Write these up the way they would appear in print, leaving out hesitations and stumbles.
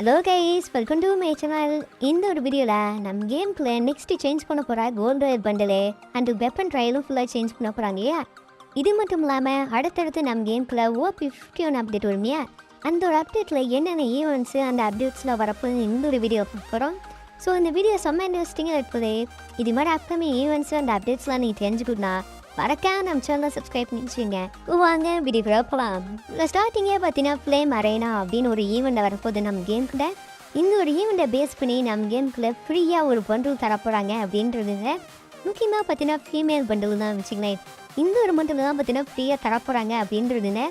Hello guys, welcome to my channel. இந்த ஒரு வீடியோவில் நம்ம கேம்குள்ளே நெக்ஸ்ட்டு சேஞ்ச் பண்ண போகிற gold royal bundle and weapon ட்ரையலும் ஃபுல்லாக சேஞ்ச் பண்ண போகிறாங்க இல்லையா. இது மட்டும் இல்லாமல் அடுத்தடுத்து நம்ம கேம்குள்ளே OB51 அப்டேட் வருமையா. அந்த ஒரு அப்டேட்டில் என்னென்ன ஈவெண்ட்ஸு அந்த அப்டேட்ஸில் வரப்போ இந்த ஒரு வீடியோ பார்க்குறோம். ஸோ இந்த வீடியோ செம்ம இன்ட்ரெஸ்டிங்காக இருக்குது. இது மாதிரி அப்கமிங் ஈவெண்ட்ஸு அந்த அப்டேட்ஸ்லாம் நீங்கள் தெரிஞ்சுக்கணும்னா மறக்காம நம்ம சேனலை சப்ஸ்கிரைப் பண்ணி வச்சுங்க. வாங்க வீடியோ போகலாம். இல்லை ஸ்டார்டிங்கே பார்த்தீங்கன்னா ஃப்ளேம் அரேனா அப்படின்னு ஒரு ஈவெண்ட்டை வரப்போது நம்ம கேம்குள்ளே. இந்த ஒரு ஈவெண்ட்டை பேஸ் பண்ணி நம்ம கேம்குள்ளே ஃப்ரீயாக ஒரு பண்டில் தரப்போகிறாங்க அப்படின்றதுங்க. முக்கியமாக பார்த்தீங்கன்னா ஃபீமேல் பண்டில் தான் வச்சுங்களேன். இந்த ஒரு பண்டில் தான் பார்த்தீங்கன்னா ஃப்ரீயாக தரப்போகிறாங்க அப்படின்றதுங்க.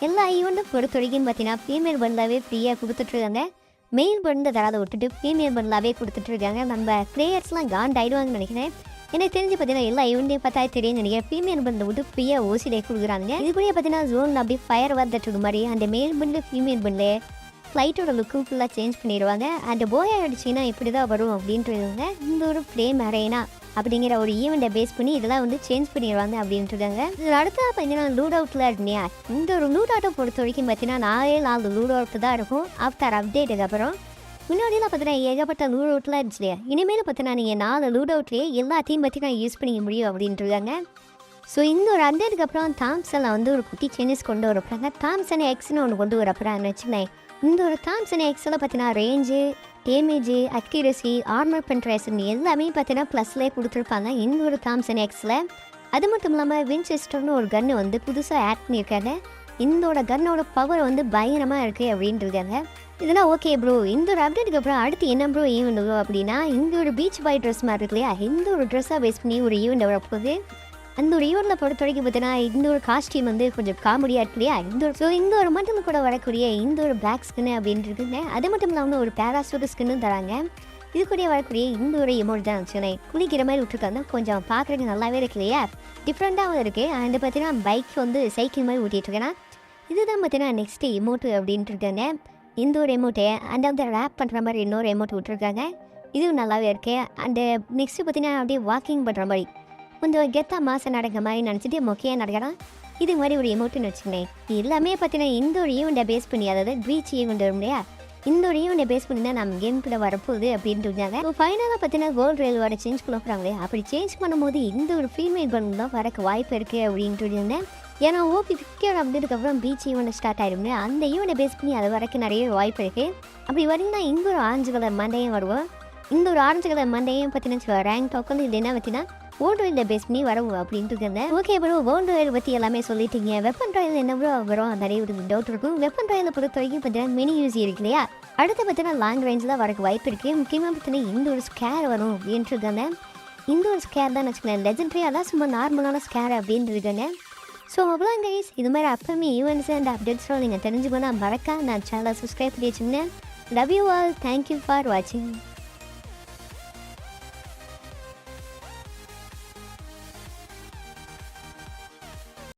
எல்லா ஈவெண்ட்டும் பொறுத்த வரைக்கும் பார்த்தீங்கன்னா ஃபீமேல் பண்டிலாகவே ஃப்ரீயாக கொடுத்துட்ருக்காங்க. மெயில் பண்டில் தராத விட்டுட்டு ஃபீமேல் பண்டிலாகவே கொடுத்துட்ருக்காங்க. நம்ம பிளேயர்ஸ்லாம் காண்ட் ஆகிடுவாங்கன்னு நினைக்கிறேன். எனக்கு தெரிஞ்சு பார்த்தீங்கன்னா எல்லா ஈவெண்ட்டையும் பார்த்தா தெரியும் நினைக்கிறேன். ஃபீமேல் பண்டில் விட்டு ஃப்ரீயாக ஓசிலே கொடுக்குறாங்க. இது கூட பார்த்தீங்கன்னா ஜோன் அப்படி ஃபயர் வரதுக்கு மாதிரி அந்த மேல் பண்டில் ஃபீமேல் பண்டில் ஃப்ளைட்டோட லுக்கும் ஃபுல்லாக சேஞ்ச் பண்ணிடுவாங்க. அந்த போயா அடிச்சிங்கன்னா இப்படி தான் வரும் அப்படின்றதுங்க. இந்த ஒரு ஃப்ளேம் அரேனா அப்படிங்கிற ஒரு ஈவெண்ட்டை பேஸ் பண்ணி இதெல்லாம் வந்து சேஞ்ச் பண்ணிடுவாங்க அப்படின்ட்டுருக்காங்க. இது அடுத்த பார்த்தீங்கன்னா லூட் அவுட்டில் இருக்குனியா. இந்த ஒரு லூட் அவுட்டை பொறுத்த வரைக்கும் பார்த்தீங்கன்னா 4 லூட் அவுட்டு தான் இருக்கும் ஆஃப்டர் அப்டேட்டுக்கு அப்புறம். முன்னாடியெல்லாம் பார்த்தீங்கன்னா ஏகப்பட்ட லூட் அவுட்லாம் இருந்துச்சு இல்லையா. இனிமேல் பார்த்தீங்கன்னா நீங்கள் 4 லூட் அவுட்லேயே எல்லாத்தையும் பார்த்தீங்கன்னா யூஸ் பண்ணிக்க முடியும் அப்படின்ட்டுருக்காங்க. ஸோ இந்த ஒரு அப்டேட்டுக்கு அப்புறம் தாம்சனில் வந்து ஒரு குட்டி சேஞ்சஸ் கொண்டு வரப்போறாங்க. தாம்சன் எக்ஸ்னு ஒன்று கொண்டு வரப்போறாங்கன்னு வச்சுக்கேன். இந்த ஒரு தாம்சன் எக்ஸில் பார்த்தீங்கன்னா range, damage, accuracy, armour penetration எல்லாமே பார்த்தீங்கன்னா ப்ளஸ்லேயே கொடுத்துருப்பாங்க இந்த ஒரு தாம்சன் எக்ஸில். அது மட்டும் இல்லாமல் வின்செஸ்டர்னு ஒரு கன்று வந்து புதுசாக ஆட் பண்ணியிருக்காங்க. இந்தோட கன்னோட பவர் வந்து பயங்கரமாக இருக்குது அப்படின்ட்டுருக்காங்க. இதெல்லாம் ஓகே ப்ரோ. இந்த ஒரு அப்டேட்டுக்கு அப்புறம் அடுத்து என்ன ப்ரோ ஈவெண்ட் வரும் அப்படின்னா இந்த ஒரு பீச் பாய் ட்ரெஸ் மாதிரி இருக்கு இல்லையா. இந்த ஒரு ட்ரெஸ்ஸாக பேஸ் பண்ணி ஒரு ஈவெண்ட் வரப்போகுது. அந்த ஒரு ஈவெண்ட்டில் பொறுத்த வரைக்கும் பார்த்தீங்கன்னா இந்த ஒரு காஸ்டியூம் வந்து கொஞ்சம் காமெடியாக இருக்கு இல்லையா. இந்த ஒரு மட்டும் கூட வரக்கூடிய இந்த ஒரு பிளாக் ஸ்கின்னு அப்படின்னு இருக்குங்க. அது மட்டும் இல்லாமல் ஒரு பேராசூட் ஸ்கின்னும் தராங்க. இது கூட வரக்கூடிய இந்த ஒரு எமௌண்ட் தான் வச்சுக்கேன். குளிக்கிற மாதிரி விட்டுருக்காங்க. கொஞ்சம் பார்க்குறதுக்கு நல்லாவே இருக்கு இல்லையா. டிஃப்ரெண்ட்டாகவும் இருக்குது. அண்ட் பார்த்தீங்கன்னா பைக் வந்து சைக்கிள் மாதிரி ஊட்டிகிட்டு இருக்கேன்னா இதுதான் பார்த்தீங்கன்னா நெக்ஸ்ட்டு எமௌண்ட்டு அப்படின்ட்டு இருக்காங்க. இந்த ஒரு எமௌண்ட்டு அண்ட் வந்து ரேப் பண்ணுற மாதிரி இன்னொரு எமௌண்ட் விட்டுருக்காங்க. இதுவும் நல்லாவே இருக்கு. அண்டு நெக்ஸ்ட்டு பார்த்தீங்கன்னா அப்படியே வாக்கிங் பண்ணுற மாதிரி கொஞ்சம் கெத்தா மாதம் நடக்கிற மாதிரி நினச்சிட்டு மொக்கையாக நடக்கலாம். இது மாதிரி ஒரு எமௌண்ட்டுன்னு வச்சுக்கேன். எல்லாமே பார்த்தீங்கன்னா இந்த ஒரு ஈவெண்ட்டை பேஸ் பண்ணி, அதாவது பீச் ஈவெண்ட் வரும் இல்லையா, இந்த ஒரு ஈவெண்ட்டை பேஸ் பண்ணி தான் நம்ம கேம்குள்ளே வரப்போகுது அப்படின்ட்டு இருந்தாங்க. ஸோ ஃபைனலாக பார்த்தீங்கன்னா கோல்டு ரயில்வோட சேஞ்ச் பண்ண போகிறாங்களே. அப்படி சேஞ்ச் பண்ணும்போது இந்த ஒரு ஃபீமேல் பண்டில் தான் வரக்கு வாய்ப்பு இருக்குது அப்படின்ட்டு இருந்தேன். ஏன்னா OB51 அப்படின்றதுக்கப்புறம் பீச் ஈவெண்ட் ஸ்டார்ட் ஆகிடும்னு அந்த ஈவெண்ட்டை பேஸ் பண்ணி அது வரைக்கும் நிறைய வாய்ப்பு இருக்குது. அப்படி வரீங்கன்னா இங்கே ஒரு ஆரஞ்சு கலர் மண்டையும் வருவோம். இந்த ஒரு ஆரஞ்சு கலர் மண்டையும் பார்த்தீங்கன்னா ரேங்க் டோக்கன் இது என்ன பார்த்தீங்கன்னா வேர்ல்டு ராயல் பேஸ் பண்ணி வரவும் அப்படின்ட்டு இருந்தேன். ஓகே ப்ரோ, வேர்ல்டு ராயல் பற்றி எல்லாமே சொல்லிட்டீங்க. வெப்பன் ராயல் என்ன ப்ரோ வரும் நிறைய ஒரு டவுட் இருக்கும். வெப்பன் ராயலை பொறுத்த வரைக்கும் பார்த்தீங்கன்னா மினி யூசி இருக்கு இல்லையா. அடுத்து பார்த்தீங்கன்னா லாங் ரேஞ்சில் வரக்கு வாய்ப்பு இருக்குது. முக்கியமாக பார்த்தீங்கன்னா இந்த ஒரு ஸ்கேர் வரும் அப்படின்ட்டு இருக்காங்க. இந்த ஒரு ஸ்கேர் தான் வச்சுக்கேன். லெஜெண்டரி அதான் சும்மா நார்மலான ஸ்கேர் அப்படின்ட்டு இருக்காங்க. ஸோ அவ்வளோ கைஸ், இது மாதிரி அப்கமிங் ஈவெண்ட்ஸ் அண்ட் அப்டேட்ஸ்லாம் நீங்கள் தெரிஞ்சுக்கணும். மறக்காம நான் சேனலை சப்ஸ்கிரைப் பண்ணி வச்சுங்க. Love you all. Thank you for வாட்சிங்.